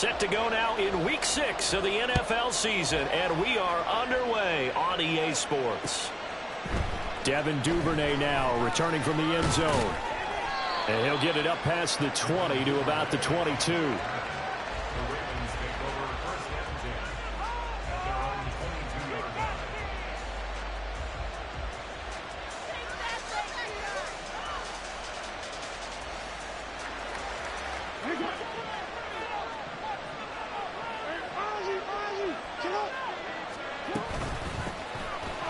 Set to go now in Week 6 of the NFL season, and we are underway on EA Sports. Devin Duvernay now returning from the end zone. And he'll get it up past the 20 to about the 22.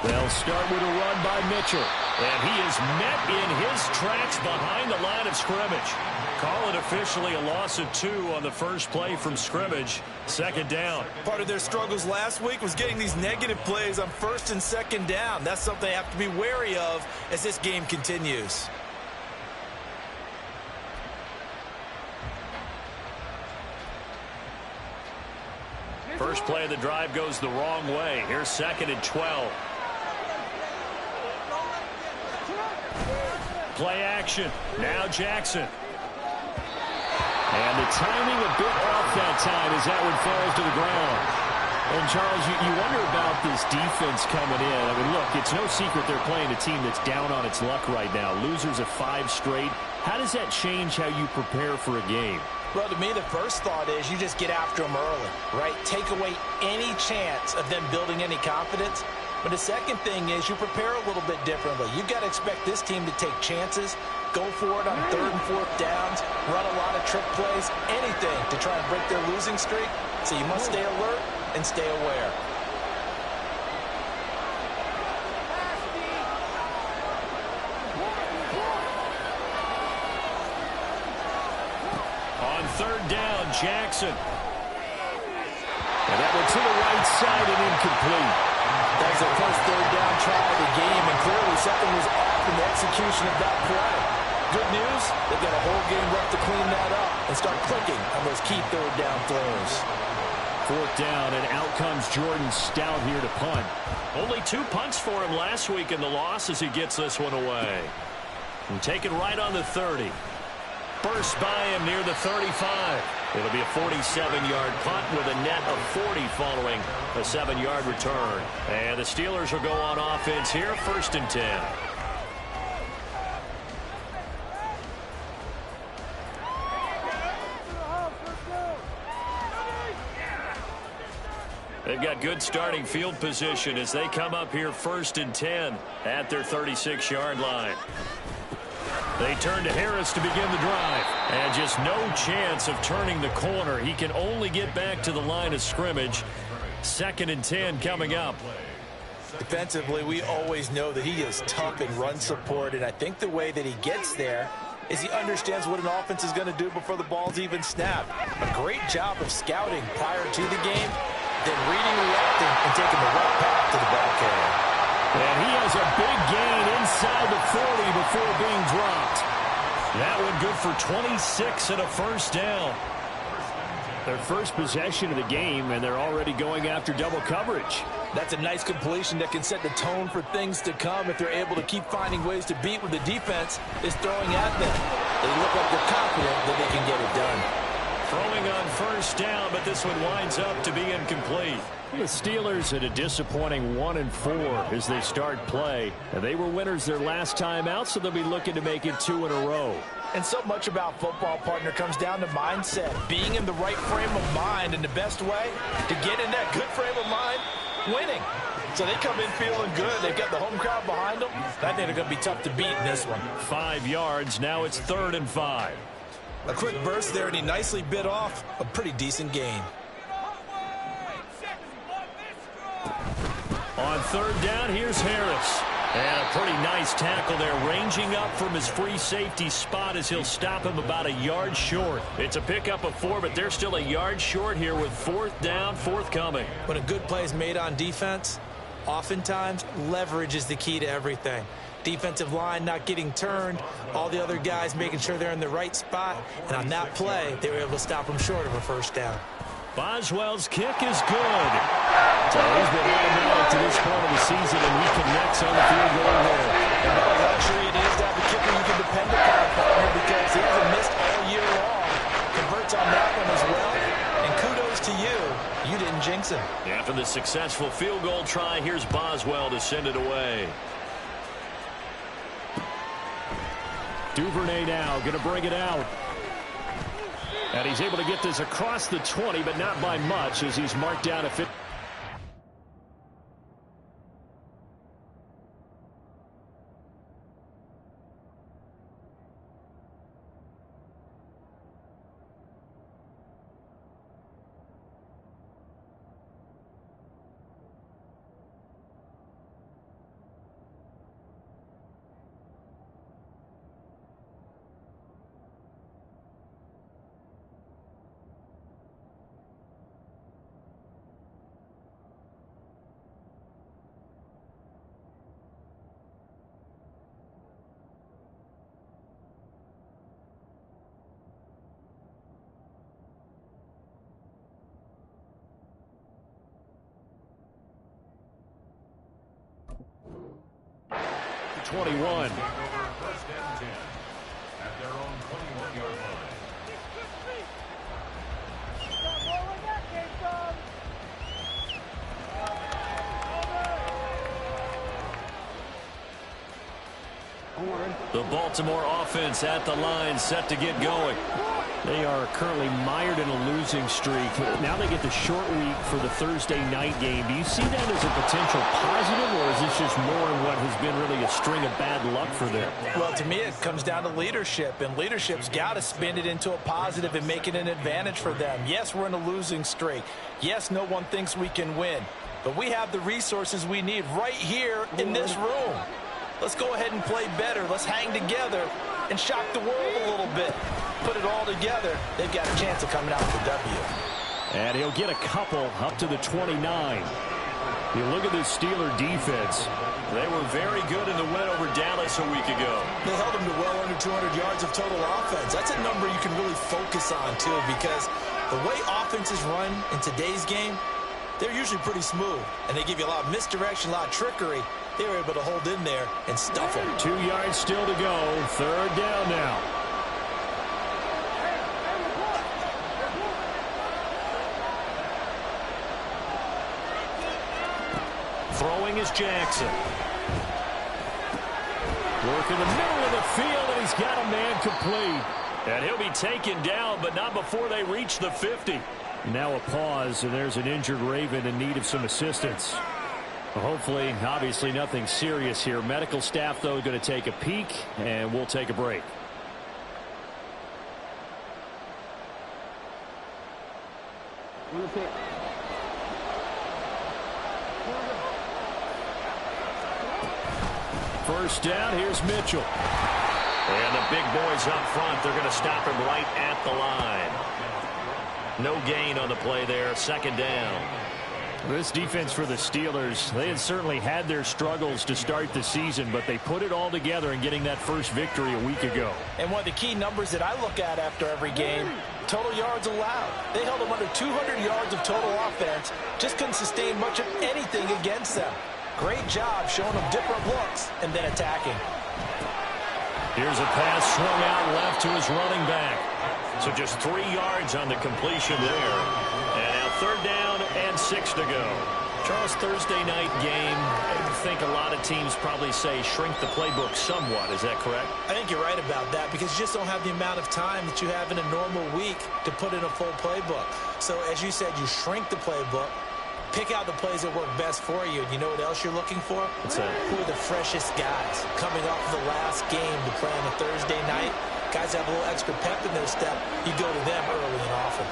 They'll start with a run by Mitchell. And he is met in his tracks behind the line of scrimmage. Call it officially a loss of 2 on the first play from scrimmage. Second down. Part of their struggles last week was getting these negative plays on first and second down. That's something they have to be wary of as this game continues. First play of the drive goes the wrong way. Here's second and 12. Play action. Now Jackson. And the timing a bit off that time as that one falls to the ground. And, Charles, you wonder about this defense coming in. I mean, look, it's no secret they're playing a team that's down on its luck right now. Losers of 5 straight. How does that change how you prepare for a game? Well, to me, the first thought is you just get after them early, right? Take away any chance of them building any confidence. But the second thing is you prepare a little bit differently. You've got to expect this team to take chances, go for it on 3rd and 4th downs, run a lot of trick plays, anything to try and break their losing streak. So you must stay alert and stay aware. On 3rd down, Jackson. And that one to the right side and incomplete. That was their first 3rd down try of the game, and clearly something was off in the execution of that play. Good news, they've got a whole game left to clean that up and start clicking on those key 3rd down throws. 4th down, and out comes Jordan Stout here to punt. Only 2 punts for him last week in the loss as he gets this one away. And take it right on the 30. Burst by him near the 35. It'll be a 47-yard punt with a net of 40 following a 7-yard return. And the Steelers will go on offense here, 1st and 10. They've got good starting field position as they come up here 1st and 10 at their 36-yard line. They turn to Harris to begin the drive. And just no chance of turning the corner. He can only get back to the line of scrimmage. 2nd and 10 coming up. Defensively, we always know that he is tough in run support, and I think the way that he gets there is he understands what an offense is going to do before the ball's even snapped. A great job of scouting prior to the game, then reading, reacting, and taking the right path to the ball carrier. And he has a big gain inside the 40 before being dropped. That one good for 26 and a 1st down. Their first possession of the game, and they're already going after double coverage. That's a nice completion that can set the tone for things to come if they're able to keep finding ways to beat what the defense is throwing at them. They look like they're confident that they can get it done. Throwing on 1st down, but this one winds up to be incomplete. The Steelers at a disappointing 1-4 as they start play. And they were winners their last time out, so they'll be looking to make it 2 in a row. And so much about football, partner, comes down to mindset. Being in the right frame of mind, and the best way to get in that good frame of mind, winning. So they come in feeling good. They've got the home crowd behind them. I think they're going to be tough to beat in this one. 5 yards. Now it's 3rd and 5. A quick burst there, and he nicely bit off a pretty decent gain. On 3rd down, here's Harris. And a pretty nice tackle there, ranging up from his free safety spot as he'll stop him about a yard short. It's a pickup of 4, but they're still a yard short here with 4th down, forthcoming. When a good play is made on defense, oftentimes leverage is the key to everything. Defensive line not getting turned, all the other guys making sure they're in the right spot, and on that play, they were able to stop them short of a 1st down. Boswell's kick is good. So he's been automatic to this point of the season, and he connects on the field goal there. And what a luxury it is to have a kicker you can depend upon, partner, because he hasn't missed all year long. Converts on that one as well. And kudos Robinson. After the successful field goal try, here's Boswell to send it away. Duvernay now going to bring it out. And he's able to get this across the 20, but not by much as he's marked down a 50. .21. The Baltimore offense at the line, set to get going. They are currently mired in a losing streak. Now they get the short week for the Thursday night game. Do you see that as a potential positive, or is this just more in what has been really a string of bad luck for them? Well, to me, it comes down to leadership, and leadership's got to spin it into a positive and make it an advantage for them. Yes, we're in a losing streak. Yes, no one thinks we can win, but we have the resources we need right here in this room. Let's go ahead and play better. Let's hang together and shock the world a little bit. Put it all together, they've got a chance of coming out with a W. And he'll get a couple up to the 29. You look at this Steeler defense. They were very good in the win over Dallas a week ago. They held them to well under 200 yards of total offense. That's a number you can really focus on, too, because the way offenses run in today's game, they're usually pretty smooth, and they give you a lot of misdirection, a lot of trickery. They were able to hold in there and stuff them. 2 yards still to go. Third down now. Throwing is Jackson. Work in the middle of the field, and he's got a man complete. And he'll be taken down, but not before they reach the 50. Now a pause, and there's an injured Raven in need of some assistance. Hopefully, obviously nothing serious here. Medical staff, though, going to take a peek, and we'll take a break. First down, here's Mitchell. And the big boys up front, they're going to stop him right at the line. No gain on the play there, second down. This defense for the Steelers, they had certainly had their struggles to start the season, but they put it all together in getting that first victory a week ago. And one of the key numbers that I look at after every game, total yards allowed. They held them under 200 yards of total offense, just couldn't sustain much of anything against them. Great job showing them different looks and then attacking. Here's a pass swung out left to his running back. So just 3 yards on the completion there. And now third down and 6 to go. Charles, Thursday night game, I think a lot of teams probably say shrink the playbook somewhat. Is that correct? I think you're right about that because you just don't have the amount of time that you have in a normal week to put in a full playbook. So as you said, you shrink the playbook, pick out the plays that work best for you. And you know what else you're looking for? What's that? Who are the freshest guys coming off of the last game to play on a Thursday night? Guys have a little extra pep in their step. You go to them early and often.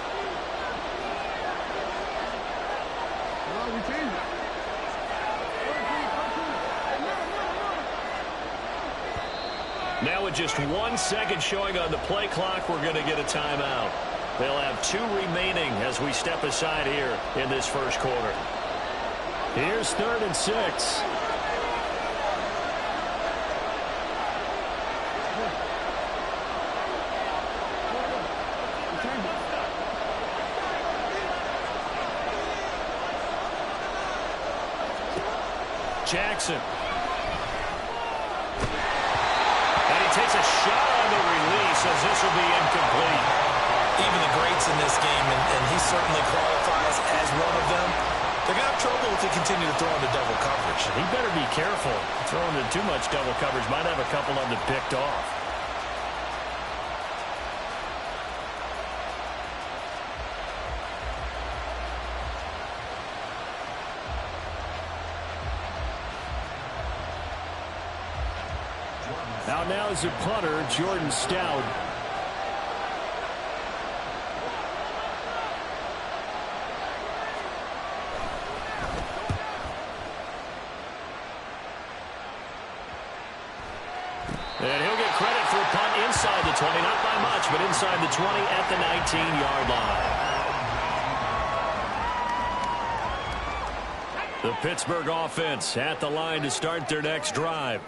Now with just 1 second showing on the play clock, we're going to get a timeout. They'll have 2 remaining as we step aside here in this first quarter. Here's 3rd and 6. Jackson. And he takes a shot on the release as this will be incomplete. Even the greats in this game, and he certainly qualifies as one of them, They're going to have trouble if they continue to throw into double coverage. He better be careful. Throwing into too much double coverage might have a couple of them picked off. Out now is a punter, Jordan Stout. And he'll get credit for a punt inside the 20, not by much, but inside the 20 at the 19-yard line. The Pittsburgh offense at the line to start their next drive.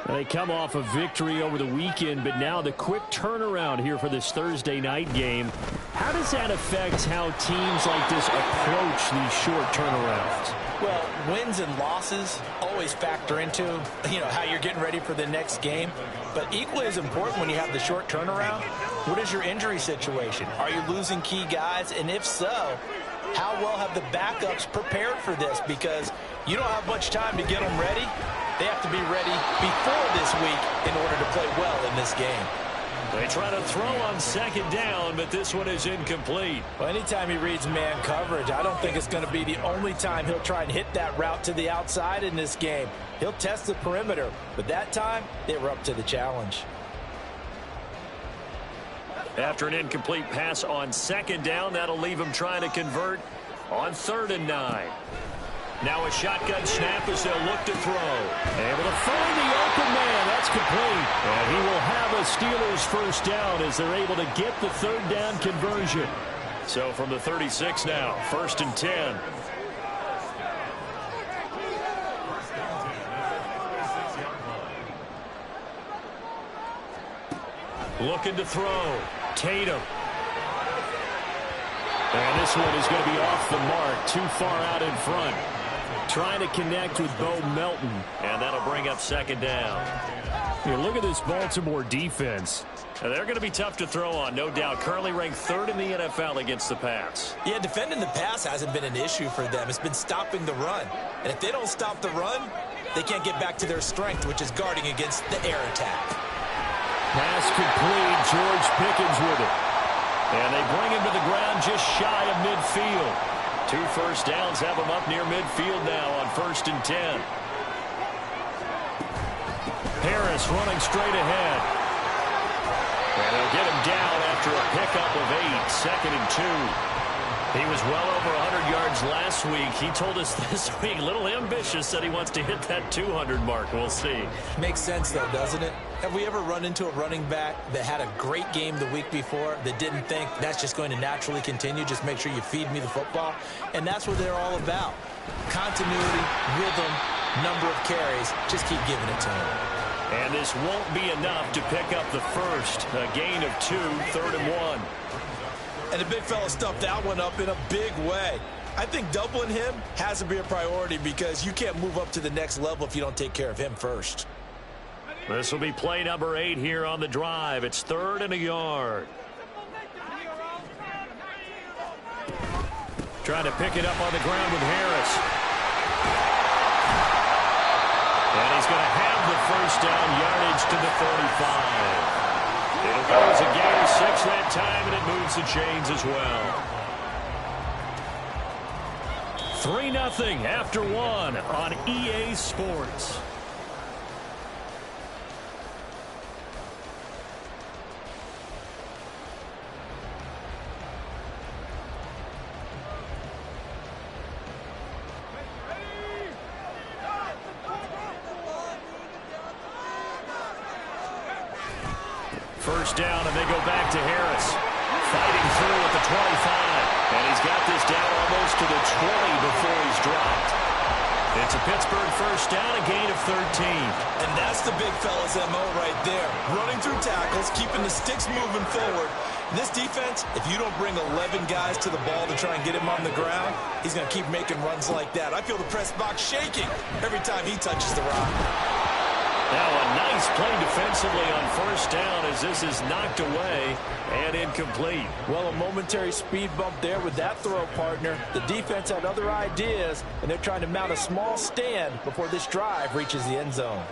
They come off a victory over the weekend, but now the quick turnaround here for this Thursday night game. How does that affect how teams like this approach these short turnarounds? Well, wins and losses always factor into, how you're getting ready for the next game. But equally as important when you have the short turnaround, what is your injury situation? Are you losing key guys? And if so, how well have the backups prepared for this? Because you don't have much time to get them ready. They have to be ready before this week in order to play well in this game. They try to throw on second down, but this one is incomplete. Well, anytime he reads man coverage, I don't think it's going to be the only time he'll try and hit that route to the outside in this game. He'll test the perimeter, but that time they were up to the challenge. After an incomplete pass on second down, that'll leave him trying to convert on 3rd and 9. Now a shotgun snap as they'll look to throw. Able to find the open man. That's complete. And he will have a Steelers first down as they're able to get the 3rd down conversion. So from the 36 now, 1st and 10. Looking to throw. Tatum. And this one is going to be off the mark. Too far out in front. Trying to connect with Bo Melton. And that'll bring up 2nd down. Here, look at this Baltimore defense. And they're going to be tough to throw on, no doubt. Currently ranked 3rd in the NFL against the pass. Yeah, defending the pass hasn't been an issue for them. It's been stopping the run. And if they don't stop the run, they can't get back to their strength, which is guarding against the air attack. Pass complete. George Pickens with it. And they bring him to the ground just shy of midfield. 2 first downs have him up near midfield now on 1st and 10. Harris running straight ahead. And they'll get him down after a pickup of 8. 2nd and 2. He was well over 100 yards last week. He told us this week, a little ambitious, said he wants to hit that 200 mark. We'll see. Makes sense, though, doesn't it? Have we ever run into a running back that had a great game the week before that didn't think that's just going to naturally continue? Just make sure you feed me the football. And that's what they're all about. Continuity, rhythm, number of carries. Just keep giving it to him. And this won't be enough to pick up the first. A gain of 2, 3rd and 1. And the big fella stuffed that one up in a big way. I think doubling him has to be a priority because you can't move up to the next level if you don't take care of him first. This will be play number 8 here on the drive. It's 3rd and a yard. Trying to pick it up on the ground with Harris. And he's going to have the first down, yardage to the 35. It'll go as a gain of 6 that time, and it moves the chains as well. 3-0 after 1 on EA Sports. First down, and they go back to Harris. Fighting through at the 25. And he's got this down almost to the 20 before he's dropped. It's a Pittsburgh first down, a gain of 13. And that's the big fella's MO right there. Running through tackles, keeping the sticks moving forward. This defense, if you don't bring 11 guys to the ball to try and get him on the ground, he's going to keep making runs like that. I feel the press box shaking every time he touches the rock. Now a nice play defensively on first down as this is knocked away and incomplete. Well, a momentary speed bump there with that throw, partner. The defense had other ideas, and they're trying to mount a small stand before this drive reaches the end zone.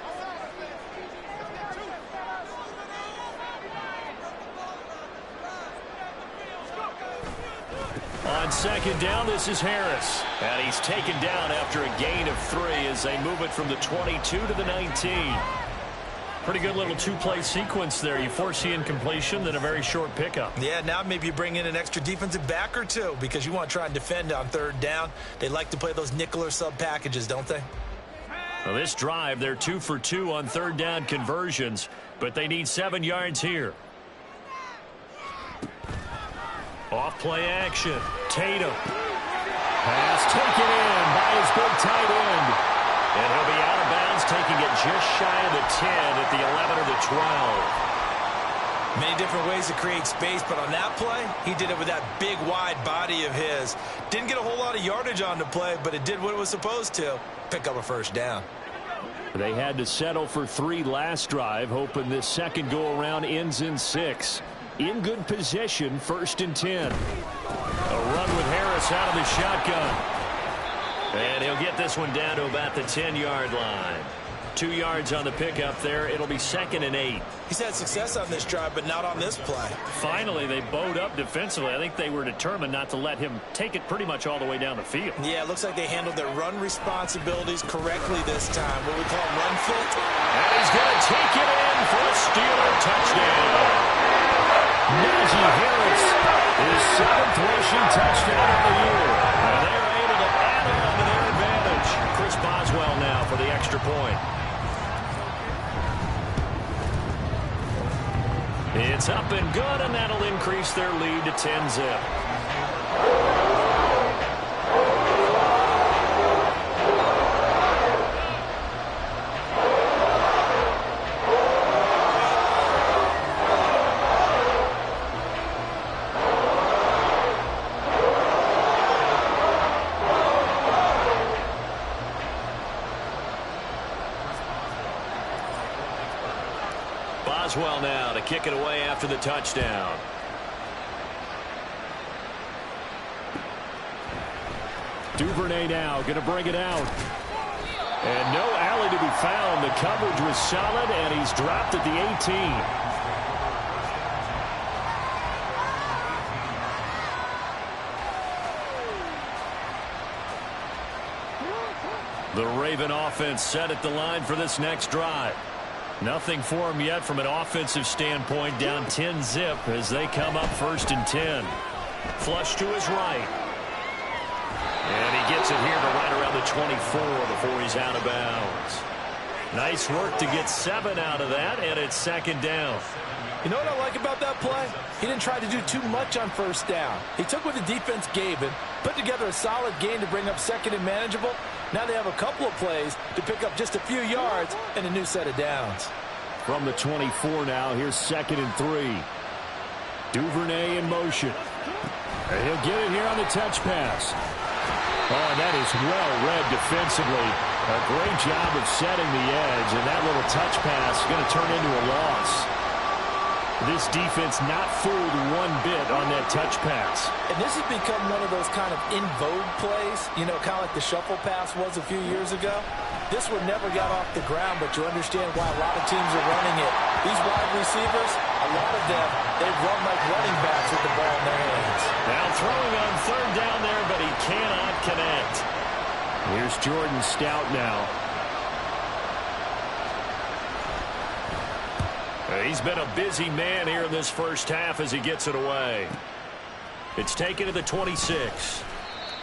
On second down, this is Harris. And he's taken down after a gain of 3 as they move it from the 22 to the 19. Pretty good little two-play sequence there. You force the incompletion, then a very short pickup. Yeah, now maybe you bring in an extra defensive back or two because you want to try and defend on third down. They like to play those nickel or sub packages, don't they? Well, this drive, they're 2 for 2 on third down conversions, but they need 7 yards here. Off play action. Tatum. Pass taken in by his big tight end. And he'll be out of bounds, taking it just shy of the 10 at the 11 or the 12. Many different ways to create space, but on that play, he did it with that big, wide body of his. Didn't get a whole lot of yardage on the play, but it did what it was supposed to. Pick up a first down. They had to settle for 3 last drive, hoping this second go-around ends in 6. In good position, 1st and 10. A run with Harris out of the shotgun. And he'll get this one down to about the 10-yard line. 2 yards on the pickup there. It'll be 2nd and 8. He's had success on this drive, but not on this play. Finally, they bowed up defensively. I think they were determined not to let him take it pretty much all the way down the field. Yeah, it looks like they handled their run responsibilities correctly this time. What we call run fit. And he's going to take it in for a Steeler touchdown. Najee Harris, his 7th rushing touchdown of the year. And they're able to add on to their advantage. Chris Boswell now for the extra point. It's up and good, and that'll increase their lead to 10-zip. Boswell now to kick it away after the touchdown. Duvernay now going to bring it out. And no alley to be found. The coverage was solid, and he's dropped at the 18. The Raven offense set at the line for this next drive. Nothing for him yet from an offensive standpoint, down 10-zip as they come up 1st and 10. Flush to his right. And he gets it here to right around the 24 before he's out of bounds. Nice work to get 7 out of that, and it's 2nd down. You know what I like about that play? He didn't try to do too much on first down. He took what the defense gave him, put together a solid gain to bring up 2nd and manageable. Now they have a couple of plays to pick up just a few yards and a new set of downs. From the 24 now, here's 2nd and 3. Duvernay in motion. And he'll get it here on the touch pass. Oh, and that is well read defensively. A great job of setting the edge, and that little touch pass is going to turn into a loss. This defense not fooled one bit on that touch pass. And this has become one of those kind of in vogue plays, you know, kind of like the shuffle pass was a few years ago. This one never got off the ground, but you understand why a lot of teams are running it. These wide receivers, a lot of them, they run like running backs with the ball in their hands. Now throwing on 3rd down there, but he cannot connect. Here's Jordan Stout now. He's been a busy man here in this first half as he gets it away. It's taken to the 26.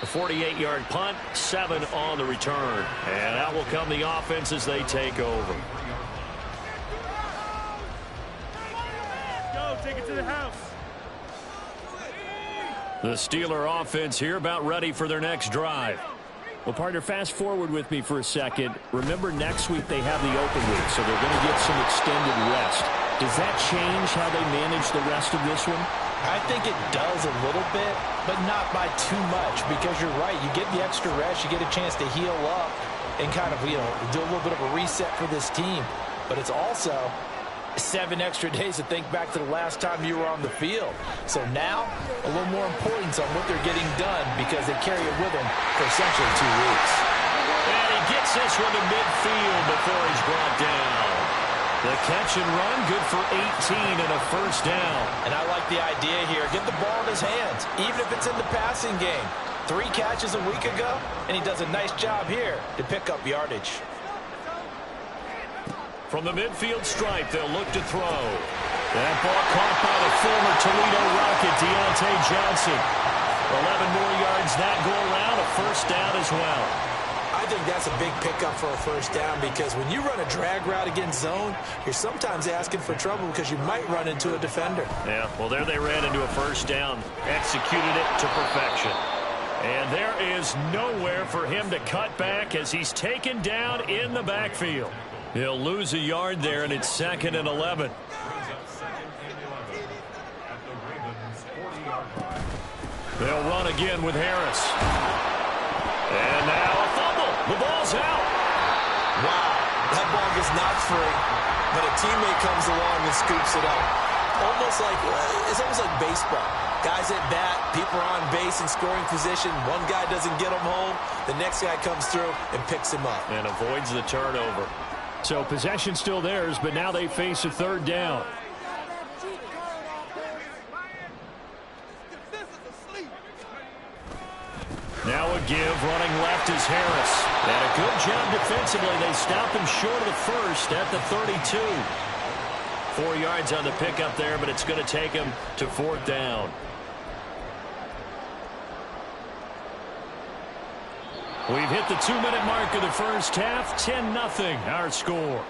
A 48-yard punt, 7 on the return. And out will come the offense as they take over. Go, take it to the house. The Steeler offense here about ready for their next drive. Well, partner, fast forward with me for a second. Remember, next week they have the open week, so they're going to get some extended rest. Does that change how they manage the rest of this one? I think it does a little bit, but not by too much, because you're right. You get the extra rest. You get a chance to heal up and kind of, you know, do a little bit of a reset for this team. but it's also 7 extra days to think back to the last time you were on the field. So now, a little more importance on what they're getting done because they carry it with them for essentially 2 weeks. And he gets this one to midfield before he's brought down. The catch and run, good for 18 and a first down. And I like the idea here. Get the ball in his hands, even if it's in the passing game. 3 catches a week ago, and he does a nice job here to pick up yardage. From the midfield stripe, they'll look to throw. That ball caught by the former Toledo Rocket, Deontay Johnson. 11 more yards that go around, a first down as well. I think that's a big pickup for a first down because when you run a drag route against zone, you're sometimes asking for trouble because you might run into a defender. Yeah, well, there they ran into a first down, executed it to perfection. And there is nowhere for him to cut back as he's taken down in the backfield. He'll lose a yard there, and it's 2nd and 11. They'll run again with Harris. And now a fumble. The ball's out. Wow, that ball gets knocked free, but a teammate comes along and scoops it up. It's almost like baseball. Guys at bat, people are on base in scoring position. One guy doesn't get him home. The next guy comes through and picks him up. And avoids the turnover. So possession still theirs, but now they face a 3rd down. Now a give, running left is Harris. And a good job defensively. They stop him short of the first at the 32. 4 yards on the pickup there, but it's going to take him to 4th down. We've hit the 2-minute mark of the first half. 10-0 our score.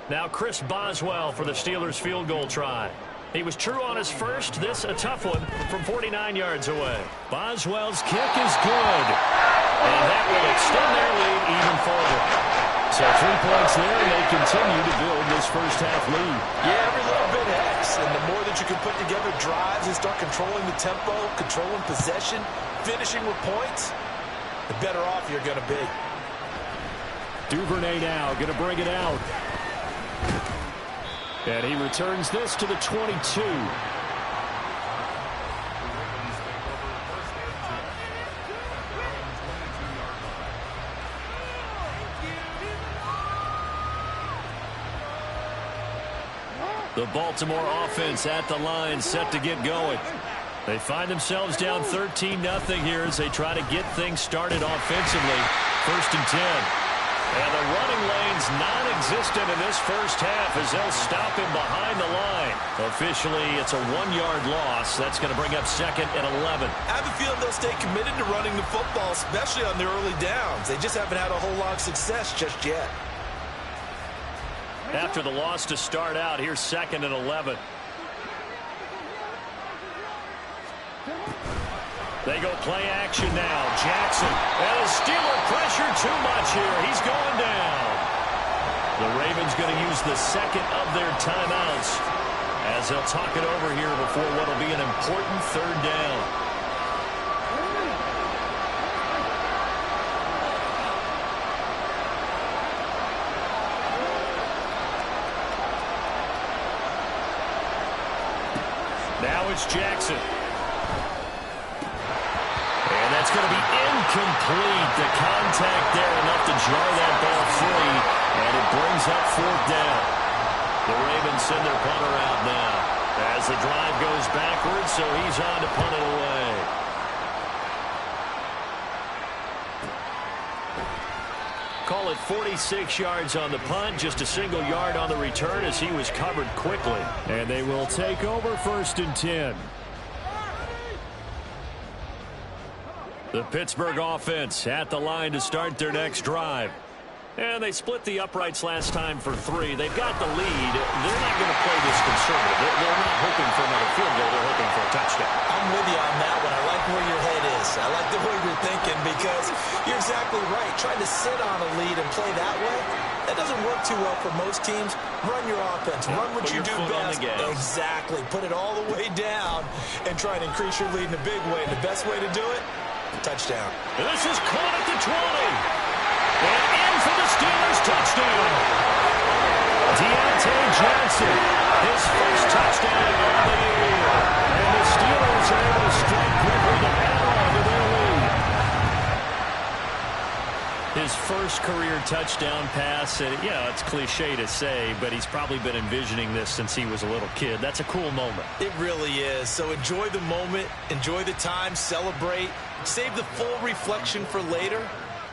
Now Chris Boswell for the Steelers field goal try. He was true on his first. This a tough one from 49 yards away. Boswell's kick is good. And that will extend their lead even further. So 3 points there, and they continue to build this first half lead. Yeah, every little bit helps. And the more that you can put together drives and start controlling the tempo, controlling possession, finishing with points, the better off you're going to be. Duvernay now going to bring it out. And he returns this to the 22. The Baltimore offense at the line, set to get going. They find themselves down 13-0 here as they try to get things started offensively. 1st and 10. And the running lane's non-existent in this first half as they'll stop him behind the line. Officially, it's a 1-yard loss. That's going to bring up 2nd and 11. I have a feeling they'll stay committed to running the football, especially on the early downs. They just haven't had a whole lot of success just yet. After the loss to start out, here's 2nd and 11. They go play action now. Jackson. And a Steeler pressure too much here. He's going down. The Ravens going to use the 2nd of their timeouts as they'll talk it over here before what will be an important 3rd down. Now it's Jackson. And that's going to be incomplete. The contact there enough to jar that ball free. And it brings up 4th down. The Ravens send their punter out now. As the drive goes backwards, so he's on to punt it away. Call it 46 yards on the punt, just a single yard on the return as he was covered quickly. And they will take over 1st and 10. The Pittsburgh offense at the line to start their next drive. And they split the uprights last time for 3. They've got the lead. They're not going to play this conservative. They're not hoping for another field goal. They're hoping for a touchdown. I'm with you on that one. I like where your head is. I like the way you're thinking because you're exactly right. Trying to sit on a lead and play that way, that doesn't work too well for most teams. Run your offense. Run what you do best. Exactly. Put it all the way down and try and increase your lead in a big way. And the best way to do it, touchdown. This is caught at the 20. And in for the Steelers touchdown. Deontay Johnson, his first touchdown of the year. And the Steelers are able to strike quickly to add on to their lead. His first career touchdown pass, yeah, it's cliche to say, but he's probably been envisioning this since he was a little kid. That's a cool moment. It really is. So enjoy the moment, enjoy the time, celebrate, save the full reflection for later,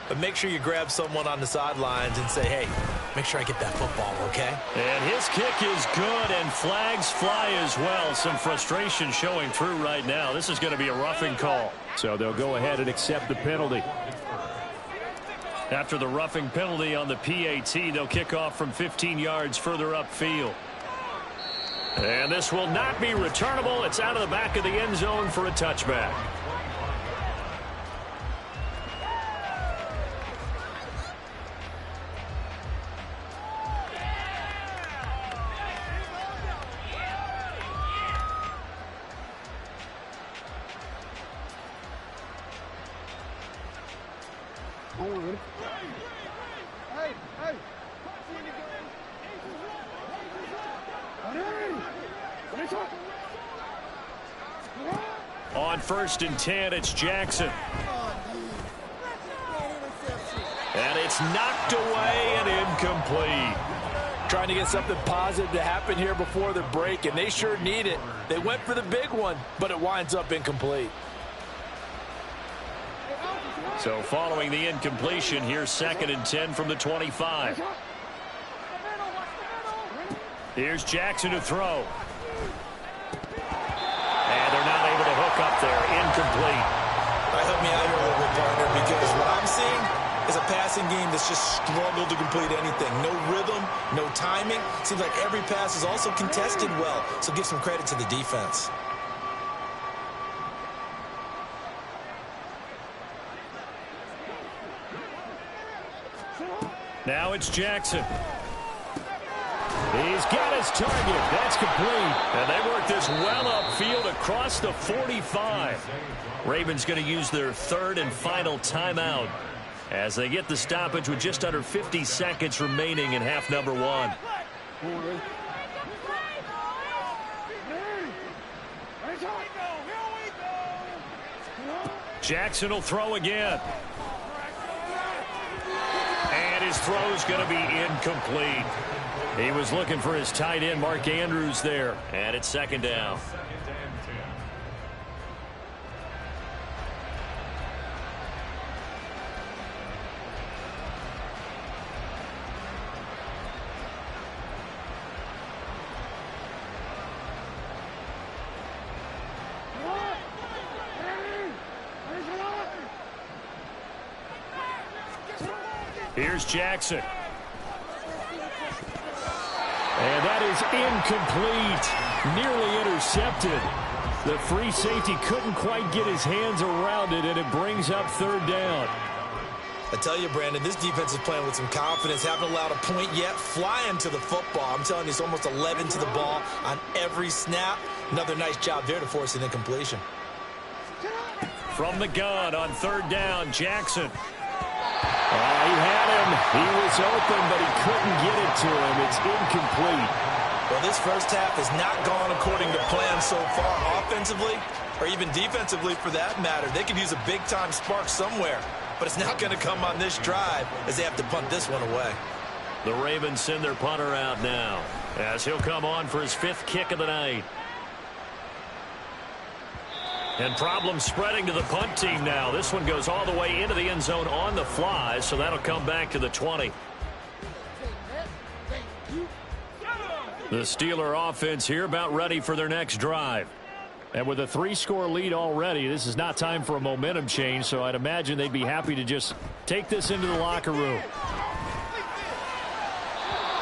but make sure you grab someone on the sidelines and say, hey, make sure I get that football, okay? And his kick is good, and flags fly as well. Some frustration showing through right now. This is going to be a roughing call. So they'll go ahead and accept the penalty. After the roughing penalty on the PAT, they'll kick off from 15 yards further upfield. And this will not be returnable. It's out of the back of the end zone for a touchback. On 1st and 10, it's Jackson. And it's knocked away and incomplete. Trying to get something positive to happen here before the break, and they sure need it. They went for the big one, but it winds up incomplete. So following the incompletion, here's 2nd and 10 from the 25. Here's Jackson to throw. And they're not able to hook up there. Incomplete. Help me out here a little bit, partner, because what I'm seeing is a passing game that's just struggled to complete anything. No rhythm, no timing. Seems like every pass is also contested well, so give some credit to the defense. Now it's Jackson. He's got his target. That's complete. And they work this well upfield across the 45. Ravens going to use their 3rd and final timeout as they get the stoppage with just under 50 seconds remaining in half number 1. Jackson will throw again. And his throw's going to be incomplete. He was looking for his tight end, Mark Andrews, there. And it's 2nd down. Here's Jackson. And that is incomplete. Nearly intercepted. The free safety couldn't quite get his hands around it, and it brings up 3rd down. I tell you, Brandon, this defense is playing with some confidence. Haven't allowed a point yet. Flying to the football. I'm telling you, it's almost 11 to the ball on every snap. Another nice job there to force an incompletion. From the gun on 3rd down, Jackson. He had him. He was open, but he couldn't get it to him. It's incomplete. Well, this first half has not gone according to plan so far offensively, or even defensively for that matter. They could use a big-time spark somewhere, but it's not going to come on this drive as they have to punt this one away. The Ravens send their punter out now as he'll come on for his 5th kick of the night. And problems spreading to the punt team now. This one goes all the way into the end zone on the fly, so that'll come back to the 20. The Steeler offense here about ready for their next drive. And with a 3-score lead already, this is not time for a momentum change, so I'd imagine they'd be happy to just take this into the locker room.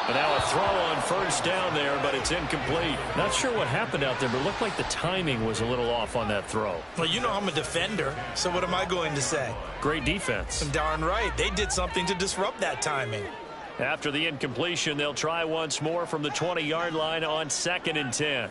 And now a throw on 1st down there, but it's incomplete. Not sure what happened out there, but it looked like the timing was a little off on that throw. Well, you know I'm a defender, so what am I going to say? Great defense. Darn right. They did something to disrupt that timing. After the incompletion, they'll try once more from the 20-yard line on 2nd and 10.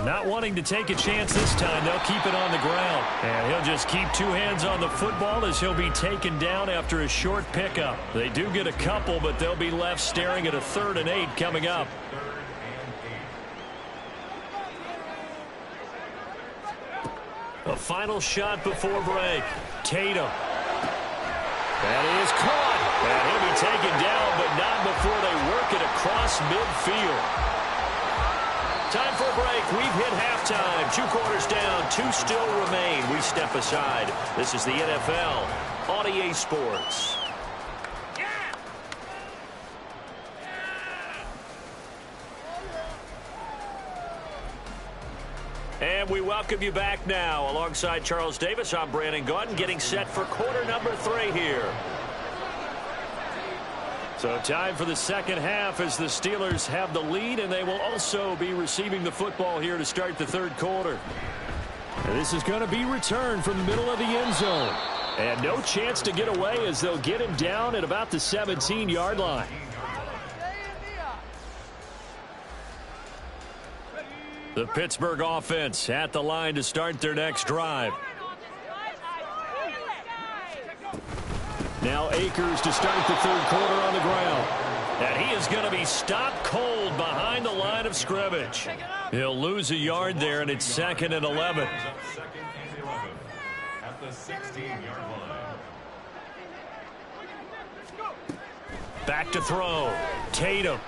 Not wanting to take a chance this time, they'll keep it on the ground. And he'll just keep two hands on the football as he'll be taken down after a short pickup. They do get a couple, but they'll be left staring at a 3rd and 8 coming up. A final shot before break. Tatum. That is caught. And he'll be taken down, but not before they work it across midfield. Time for a break. We've hit halftime. 2 quarters down. 2 still remain. We step aside. This is the NFL on EA Sports. And we welcome you back now. Alongside Charles Davis, I'm Brandon Gaudin, getting set for quarter number 3 here. So time for the second half as the Steelers have the lead, and they will also be receiving the football here to start the 3rd quarter. And this is going to be returned from the middle of the end zone. And no chance to get away as they'll get him down at about the 17-yard line. The Pittsburgh offense at the line to start their next drive. Now Akers to start the 3rd quarter on the ground. And he is going to be stopped cold behind the line of scrimmage. He'll lose a yard there, and it's 2nd and 11. At the 16-yard line. Back to throw. Tatum.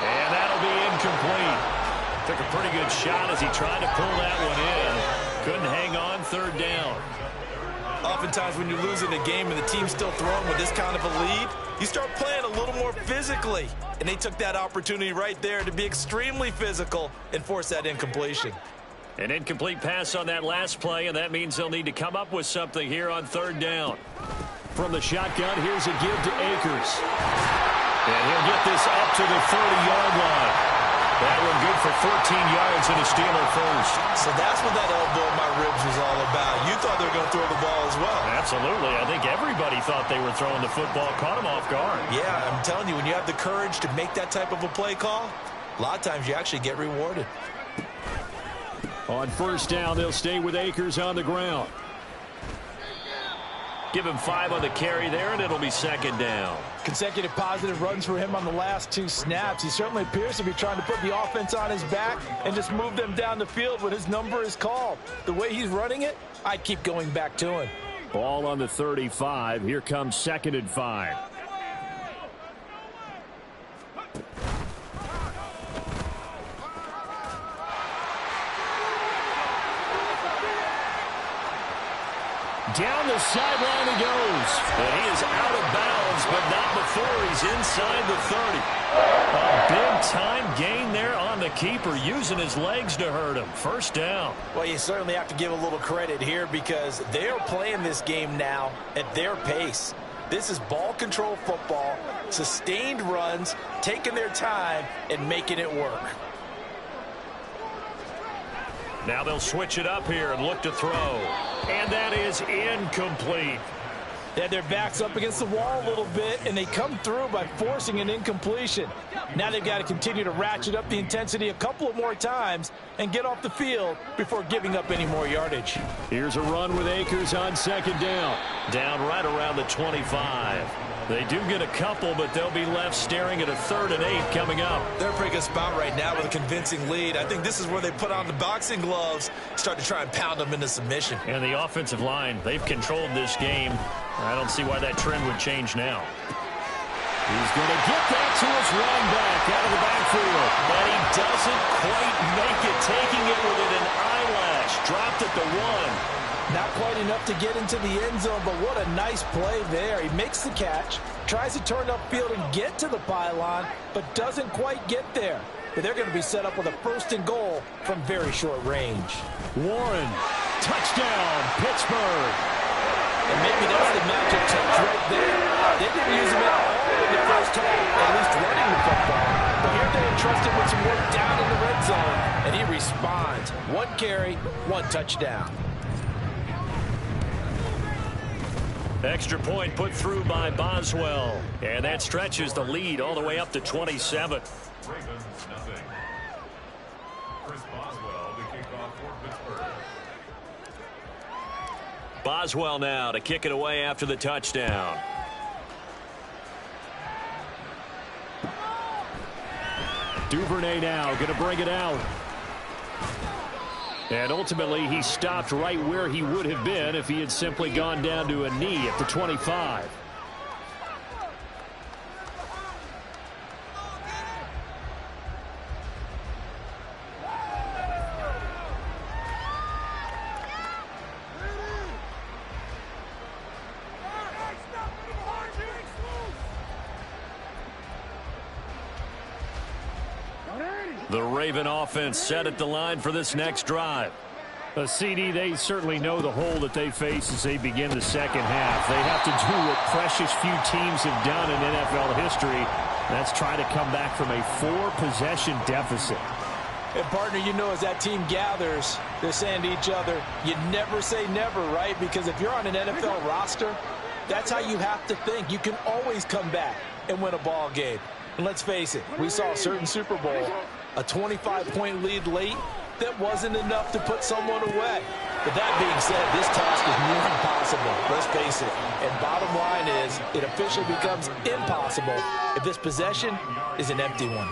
And that'll be incomplete. Took a pretty good shot as he tried to pull that one in. Couldn't hang on, 3rd down. Oftentimes when you're losing a game and the team's still throwing with this kind of a lead, you start playing a little more physically. And they took that opportunity right there to be extremely physical and force that incompletion. An incomplete pass on that last play, and that means they'll need to come up with something here on 3rd down. From the shotgun, here's a give to Akers. And he'll get this up to the 30-yard line. That one good for 14 yards and a Steeler first. So that's what that elbow in my ribs was all about. You thought they were going to throw the ball as well. Absolutely. I think everybody thought they were throwing the football. Caught him off guard. Yeah, I'm telling you, when you have the courage to make that type of a play call, a lot of times you actually get rewarded. On 1st down, they'll stay with Akers on the ground. Give him 5 on the carry there, and it'll be 2nd down. Consecutive positive runs for him on the last 2 snaps. He certainly appears to be trying to put the offense on his back and just move them down the field when his number is called. The way he's running it, I'd keep going back to him. Ball on the 35. Here comes 2nd and 5. Down the sideline he goes. And he is out of bounds, but not before he's inside the 30. A big-time gain there on the keeper, using his legs to hurt him. 1st down. Well, you certainly have to give a little credit here because they're playing this game now at their pace. This is ball control football, sustained runs, taking their time, and making it work. Now they'll switch it up here and look to throw. And that is incomplete. They had their backs up against the wall a little bit, and they come through by forcing an incompletion. Now they've got to continue to ratchet up the intensity a couple of more times and get off the field before giving up any more yardage. Here's a run with Akers on 2nd down. Down right around the 25. They do get a couple, but they'll be left staring at a 3rd and 8 coming up. They're in a pretty good spot right now with a convincing lead. I think this is where they put on the boxing gloves, start to try and pound them into submission. And the offensive line, they've controlled this game. I don't see why that trend would change now. He's going to get that to his running back out of the backfield. But he doesn't quite make it, taking it within an eyelash. Dropped at the 1. Not quite enough to get into the end zone, but what a nice play there. He makes the catch, tries to turn upfield and get to the pylon, but doesn't quite get there. But they're going to be set up with a 1st and goal from very short range. Warren, touchdown, Pittsburgh. And maybe that's the magic touch right there. They didn't use him at all in the 1st half, at least running the football. But here they're entrusted with some work down in the red zone, and he responds. 1 carry, 1 touchdown. Extra point put through by Boswell. And that stretches the lead all the way up to 27. Chris Boswell to kick off for Pittsburgh. Boswell now to kick it away after the touchdown. Duvernay now going to bring it out. And ultimately, he stopped right where he would have been if he had simply gone down to a knee at the 25. The Raven offense set at the line for this next drive. CD, they certainly know the hole that they face as they begin the second half. They have to do what precious few teams have done in NFL history. That's try to come back from a 4-possession deficit. And, partner, you know, as that team gathers, they're saying to each other, you never say never, right? Because if you're on an NFL roster, that's how you have to think. You can always come back and win a ball game. And let's face it, we saw a certain Super Bowl, a 25-point lead late, that wasn't enough to put someone away. But that being said, this task is near impossible. Let's face it. And bottom line is, it officially becomes impossible if this possession is an empty one.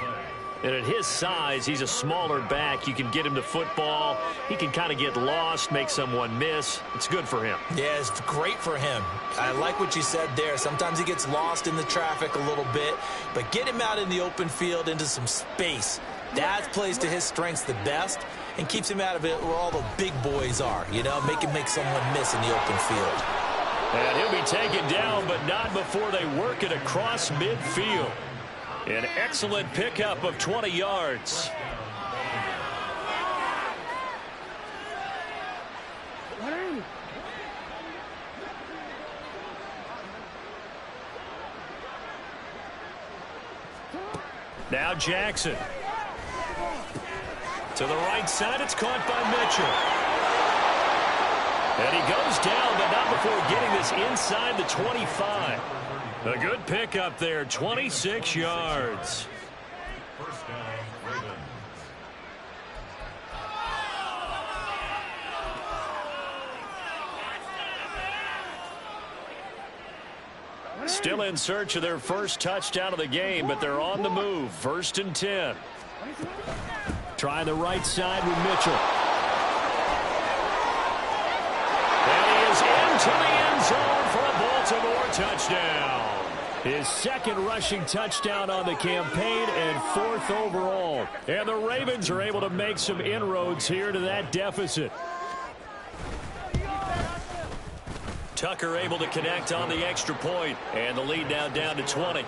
And at his size, he's a smaller back. You can get him to football. He can kind of get lost, make someone miss. It's good for him. Yeah, it's great for him. I like what you said there. Sometimes he gets lost in the traffic a little bit, but get him out in the open field into some space. That plays to his strengths the best and keeps him out of it where all the big boys are, you know, make someone miss in the open field. And he'll be taken down, but not before they work it across midfield. An excellent pickup of 20 yards. Now Jackson. To the right side, it's caught by Mitchell. And he goes down, but not before getting this inside the 25. A good pickup there, 26 yards. First down, Ravens. Still in search of their first touchdown of the game, but they're on the move. 1st and 10. Try the right side with Mitchell. And he is into the end zone for a Baltimore touchdown. His second rushing touchdown on the campaign and 4th overall. And the Ravens are able to make some inroads here to that deficit. Tucker able to connect on the extra point, and the lead now down to 20.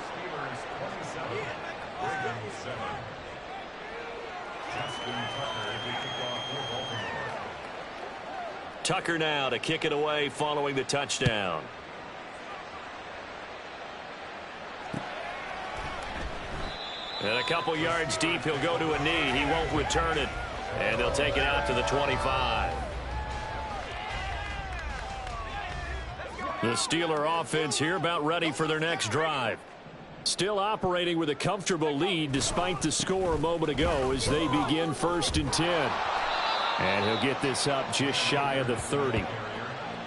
Tucker now to kick it away following the touchdown. And a couple yards deep, he'll go to a knee. He won't return it. And they'll take it out to the 25. The Steeler offense here about ready for their next drive. Still operating with a comfortable lead despite the score a moment ago as they begin 1st and 10. And he'll get this up just shy of the 30.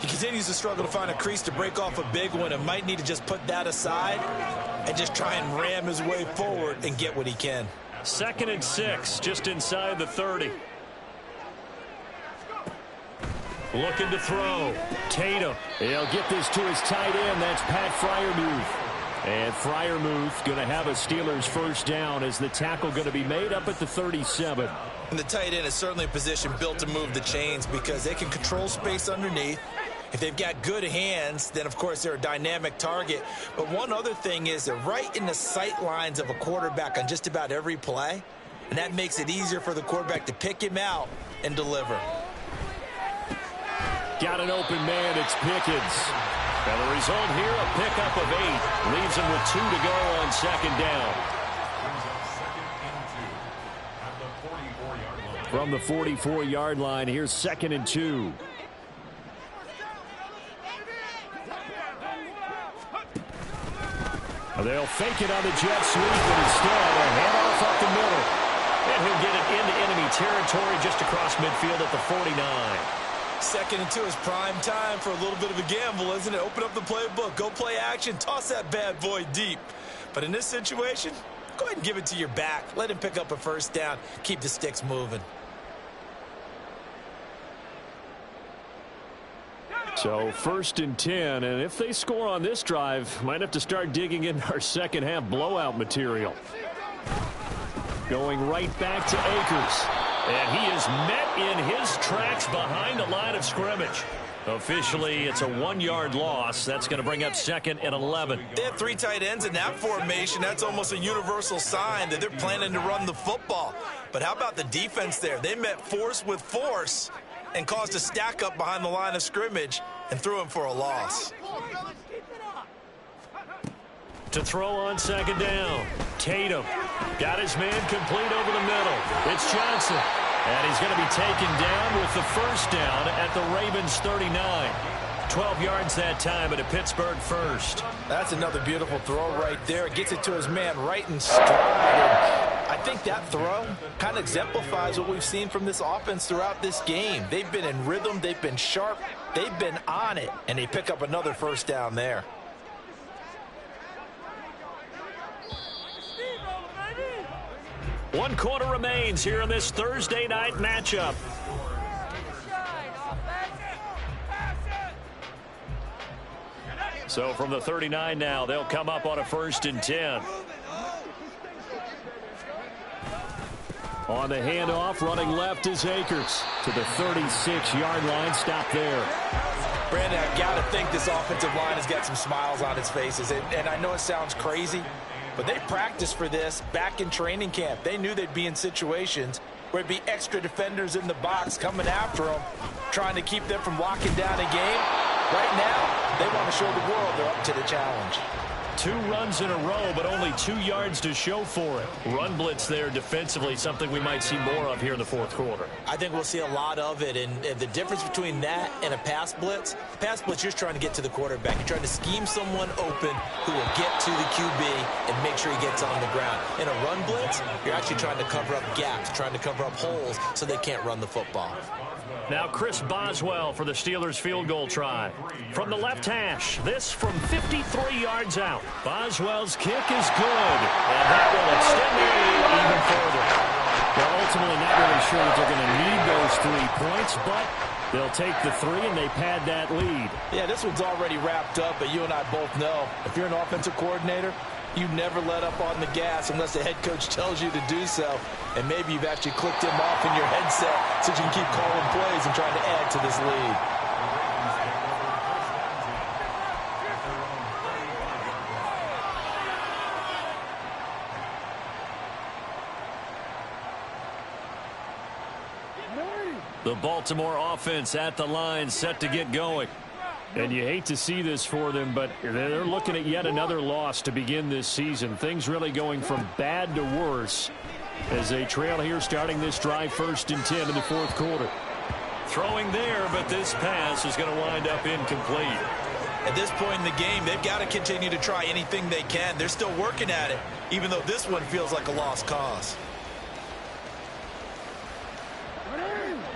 He continues to struggle to find a crease to break off a big one and might need to just put that aside and just try and ram his way forward and get what he can. 2nd and 6, just inside the 30. Looking to throw. Tatum. He'll get this to his tight end. That's Pat Freiermuth. And Freiermuth going to have a Steelers first down as the tackle going to be made up at the 37. And the tight end is certainly a position built to move the chains because they can control space underneath. If they've got good hands, then, of course, they're a dynamic target. But one other thing is they're right in the sight lines of a quarterback on just about every play. And that makes it easier for the quarterback to pick him out and deliver. Got an open man. It's Pickens. And the result here, a pickup of 8. Leaves him with 2 to go on 2nd down. From the 44-yard line, here's 2nd and 2. They'll fake it on the jet sweep, but instead a handoff up the middle. And he'll get it into enemy territory just across midfield at the 49. 2nd and 2 is prime time for a little bit of a gamble, isn't it? Open up the playbook, go play action, toss that bad boy deep. But in this situation, go ahead and give it to your back. Let him pick up a first down. Keep the sticks moving. So 1st and 10, and if they score on this drive, might have to start digging in our second half blowout material. Going right back to Akers. And he is met in his tracks behind the line of scrimmage. Officially, it's a 1-yard loss. That's going to bring up 2nd and 11. They have 3 tight ends in that formation. That's almost a universal sign that they're planning to run the football. But how about the defense there? They met force with force and caused a stack up behind the line of scrimmage and threw him for a loss. To throw on 2nd down. Tatum got his man complete over the middle. It's Johnson. And he's going to be taken down with the first down at the Ravens 39. 12 yards that time at a Pittsburgh first. That's another beautiful throw right there. Gets it to his man right in stride. I think that throw kind of exemplifies what we've seen from this offense throughout this game. They've been in rhythm. They've been sharp. They've been on it. And they pick up another first down there. One quarter remains here in this Thursday night matchup. So from the 39 now, they'll come up on a 1st and 10. On the handoff, running left is Akers to the 36-yard line. Stop there. Brandon, I've got to think this offensive line has got some smiles on its faces. And I know it sounds crazy, but they practiced for this back in training camp. They knew they'd be in situations where it'd be extra defenders in the box coming after them, trying to keep them from locking down a game. Right now, they want to show the world they're up to the challenge. 2 runs in a row, but only 2 yards to show for it. Run blitz there defensively, something we might see more of here in the 4th quarter. I think we'll see a lot of it, and the difference between that and a pass blitz, you're trying to get to the quarterback. You're trying to scheme someone open who will get to the QB and make sure he gets on the ground. In a run blitz, you're actually trying to cover up gaps, trying to cover up holes so they can't run the football. Now Chris Boswell for the Steelers field goal try. From the left hash, this from 53 yards out. Boswell's kick is good, and that will extend the lead even further. Well, ultimately not really sure that they're going to need those 3 points, but they'll take the 3 and they pad that lead. Yeah, this one's already wrapped up, but you and I both know if you're an offensive coordinator, you never let up on the gas unless the head coach tells you to do so. And maybe you've actually clicked him off in your headset so you can keep calling plays and trying to add to this lead. The Baltimore offense at the line, set to get going. And you hate to see this for them, but they're looking at yet another loss to begin this season. Things really going from bad to worse as they trail here starting this drive 1st and 10 in the 4th quarter. Throwing there, but this pass is going to wind up incomplete. At this point in the game, they've got to continue to try anything they can. They're still working at it, even though this one feels like a lost cause.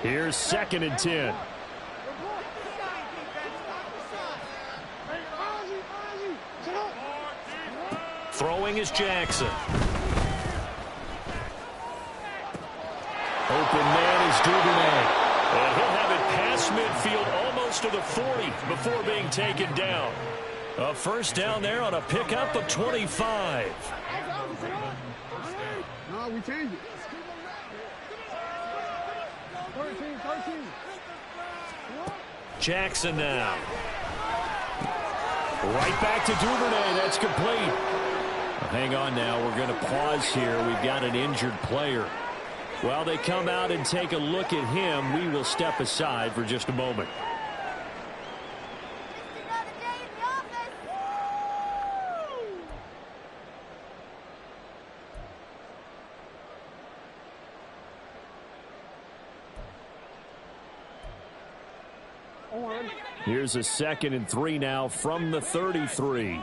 Here's 2nd and 10. Throwing is Jackson. Open man is Duvernay. And he'll have it past midfield almost to the 40 before being taken down. A first down there on a pickup of 25. No, we changed it. 13. Jackson now. Right back to Duvernay. That's complete. Hang on now. We're going to pause here. We've got an injured player. While they come out and take a look at him, we will step aside for just a moment. Here's a 2nd and 3 now from the 33.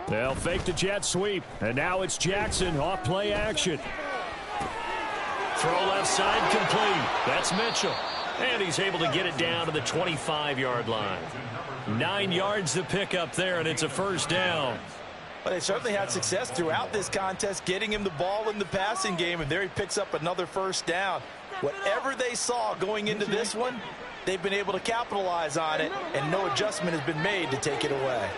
They'll fake the jet sweep, and now it's Jackson off play action. Throw left side complete. That's Mitchell. And he's able to get it down to the 25-yard line. 9 yards to pick up there, and it's a first down. Well, they certainly had success throughout this contest, getting him the ball in the passing game, and there he picks up another first down. Whatever they saw going into this one, they've been able to capitalize on it, and no adjustment has been made to take it away.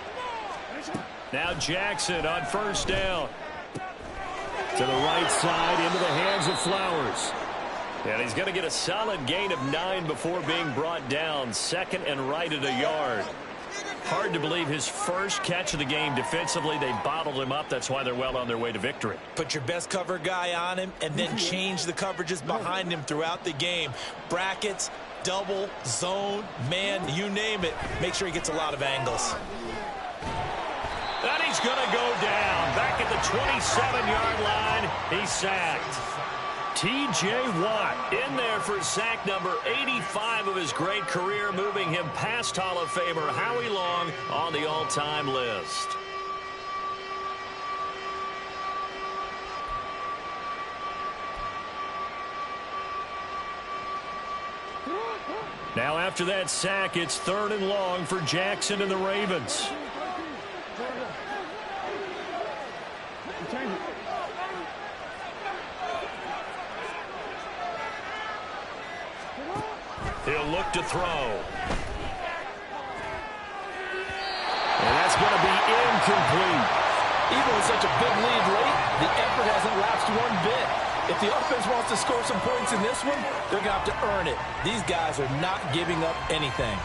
Now Jackson on first down. To the right side, into the hands of Flowers. And he's going to get a solid gain of 9 before being brought down. Second and right at a yard. Hard to believe his first catch of the game defensively. They bottled him up. That's why they're well on their way to victory. Put your best cover guy on him and then change the coverages behind him throughout the game. Brackets, double, zone, man, you name it. Make sure he gets a lot of angles. And he's going to go down. Back at the 27-yard line, he's sacked. T.J. Watt in there for sack number 85 of his great career, moving him past Hall of Famer Howie Long on the all-time list. Now after that sack, it's 3rd and long for Jackson and the Ravens. He'll look to throw. And that's going to be incomplete. Even with such a big lead late, the effort hasn't lapsed one bit. If the offense wants to score some points in this one, they're going to have to earn it. These guys are not giving up anything.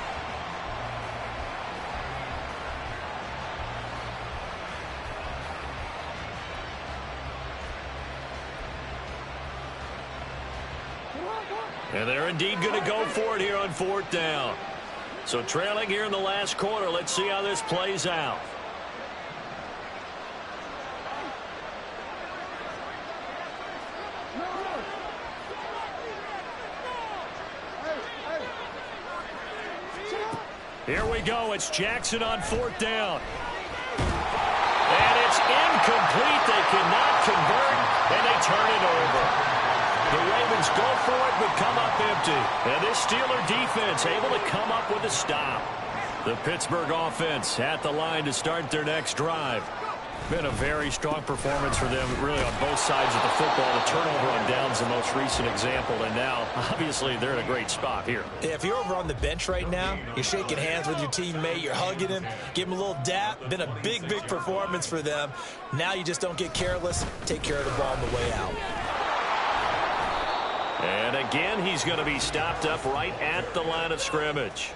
And they're indeed going to go for it here on 4th down. So trailing here in the last quarter. Let's see how this plays out. Here we go. It's Jackson on 4th down. And it's incomplete. They cannot convert, and they turn it over. The Ravens go for it, but come up empty. And this Steeler defense able to come up with a stop. The Pittsburgh offense at the line to start their next drive. Been a very strong performance for them, really, on both sides of the football. The turnover on downs the most recent example, and now, obviously, they're in a great spot here. Yeah, if you're over on the bench right now, you're shaking hands with your teammate, you're hugging him, give him a little dap. Been a big, big performance for them. Now you just don't get careless. Take care of the ball on the way out. And again, he's going to be stopped up right at the line of scrimmage.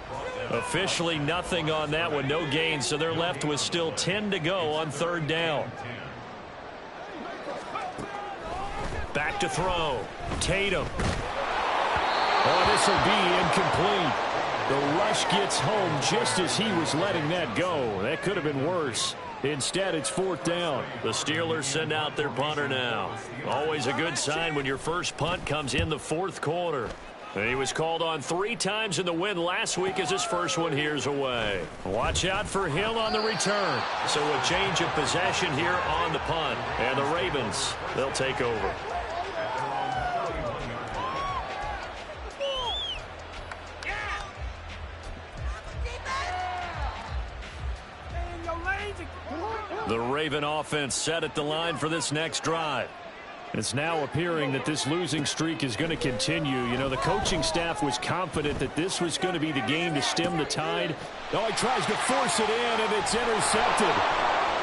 Officially nothing on that one, no gain, so they're left with still 10 to go on 3rd down. Back to throw. Tatum. Oh, this will be incomplete. The rush gets home just as he was letting that go. That could have been worse. Instead, it's 4th down. The Steelers send out their punter now. Always a good sign when your first punt comes in the 4th quarter. And he was called on 3 times in the win last week as his first one here's away. Watch out for Hill on the return. So a change of possession here on the punt. And the Ravens, they'll take over. The Raven offense set at the line for this next drive. It's now appearing that this losing streak is going to continue. You know, the coaching staff was confident that this was going to be the game to stem the tide. Oh, he tries to force it in, and it's intercepted.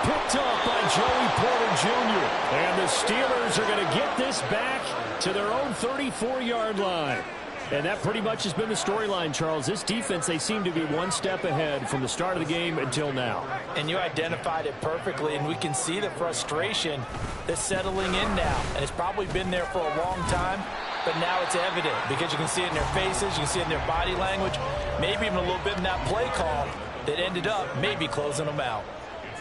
Picked up by Joey Porter Jr. And the Steelers are going to get this back to their own 34-yard line. And that pretty much has been the storyline, Charles. This defense, they seem to be one step ahead from the start of the game until now. And you identified it perfectly, and we can see the frustration that's settling in now. And it's probably been there for a long time, but now it's evident because you can see it in their faces, you can see it in their body language, maybe even a little bit in that play call that ended up maybe closing them out.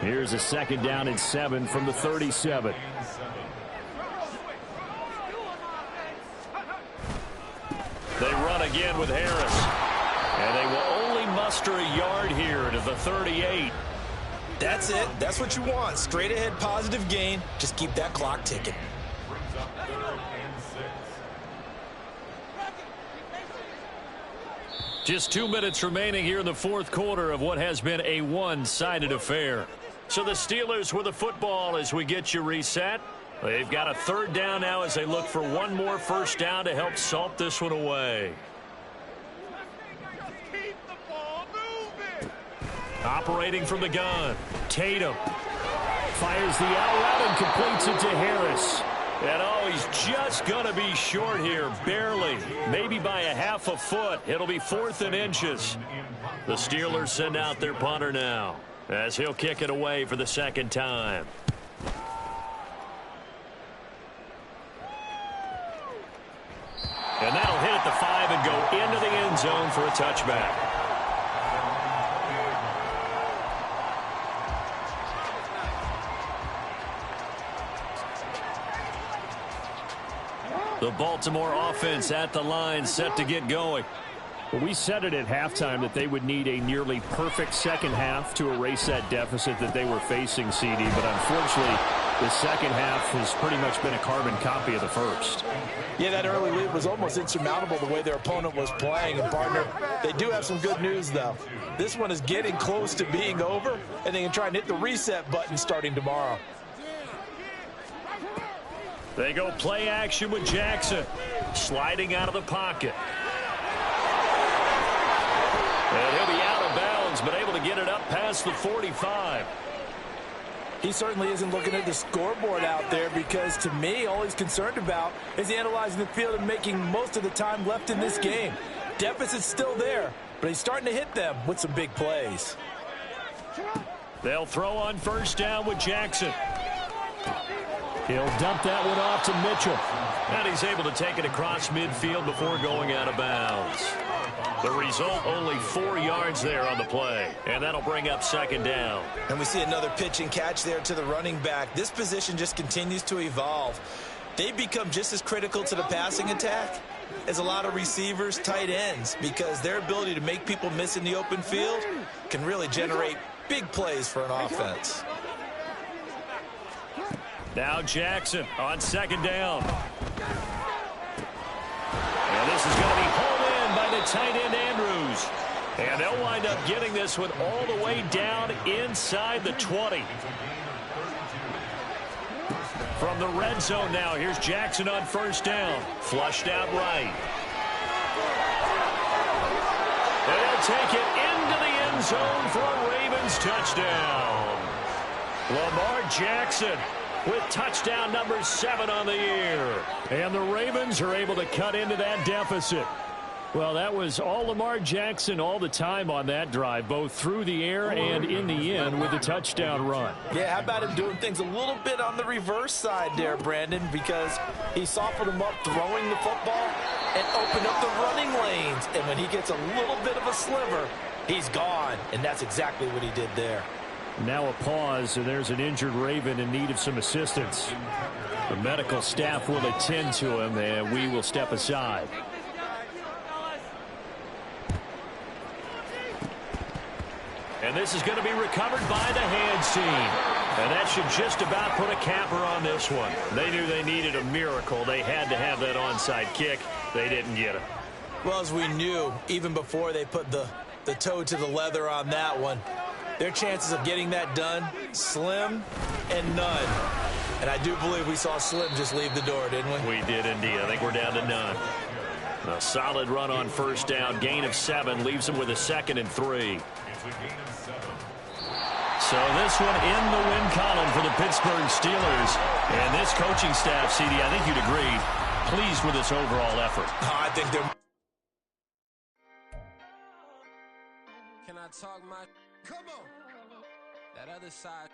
Here's a 2nd down and 7 from the 37. They run again with Harris. And they will only muster a yard here to the 38. That's it. That's what you want. Straight ahead positive gain. Just keep that clock ticking. Brings up 3rd and 6. Just 2 minutes remaining here in the fourth quarter of what has been a one-sided affair. So the Steelers with the football as we get you reset. They've got a 3rd down now as they look for one more first down to help salt this one away. Operating from the gun, Tatum fires the out route and completes it to Harris. And oh, he's just going to be short here, barely, maybe by a half a foot. It'll be 4th and inches. The Steelers send out their punter now as he'll kick it away for the 2nd time. And that'll hit at the 5 and go into the end zone for a touchback. The Baltimore offense at the line, set to get going. Well, we said it at halftime that they would need a nearly perfect second half to erase that deficit that they were facing, CD. But unfortunately, the second half has pretty much been a carbon copy of the first. Yeah, that early lead was almost insurmountable the way their opponent was playing. And, partner, they do have some good news, though. This one is getting close to being over, and they can try and hit the reset button starting tomorrow. They go play action with Jackson. Sliding out of the pocket. And he'll be out of bounds, but able to get it up past the 45. He certainly isn't looking at the scoreboard out there because, to me, all he's concerned about is analyzing the field and making most of the time left in this game. Deficit's still there, but he's starting to hit them with some big plays. They'll throw on first down with Jackson. He'll dump that one off to Mitchell. And he's able to take it across midfield before going out of bounds. The result, only 4 yards there on the play. And that'll bring up 2nd down. And we see another pitch and catch there to the running back. This position just continues to evolve. They become just as critical to the passing attack as a lot of receivers, tight ends, because their ability to make people miss in the open field can really generate big plays for an offense. Now Jackson on 2nd down. And this is going to be hauled in by the tight end Andrews. And they'll wind up getting this one all the way down inside the 20. From the red zone now, here's Jackson on first down. Flushed out right. And they'll take it into the end zone for a Ravens touchdown. Lamar Jackson with touchdown number 7 on the year. And the Ravens are able to cut into that deficit. Well, that was all Lamar Jackson all the time on that drive, both through the air and in the end with a touchdown run. Yeah, how about him doing things a little bit on the reverse side there, Brandon, because he softened him up throwing the football and opened up the running lanes. And when he gets a little bit of a sliver, he's gone. And that's exactly what he did there. Now a pause, and there's an injured Raven in need of some assistance. The medical staff will attend to him, and we will step aside. And this is going to be recovered by the hands team. And that should just about put a capper on this one. They knew they needed a miracle. They had to have that onside kick. They didn't get it. Well, as we knew, even before they put the toe to the leather on that one, their chances of getting that done, slim and none. And I do believe we saw Slim just leave the door, didn't we? We did indeed. I think we're down to none. A solid run on first down. Gain of 7 leaves them with a 2nd and 3. So this one in the win column for the Pittsburgh Steelers. And this coaching staff, CD, I think you'd agree, pleased with this overall effort. I think they're... Can I talk my... Come on. That other side...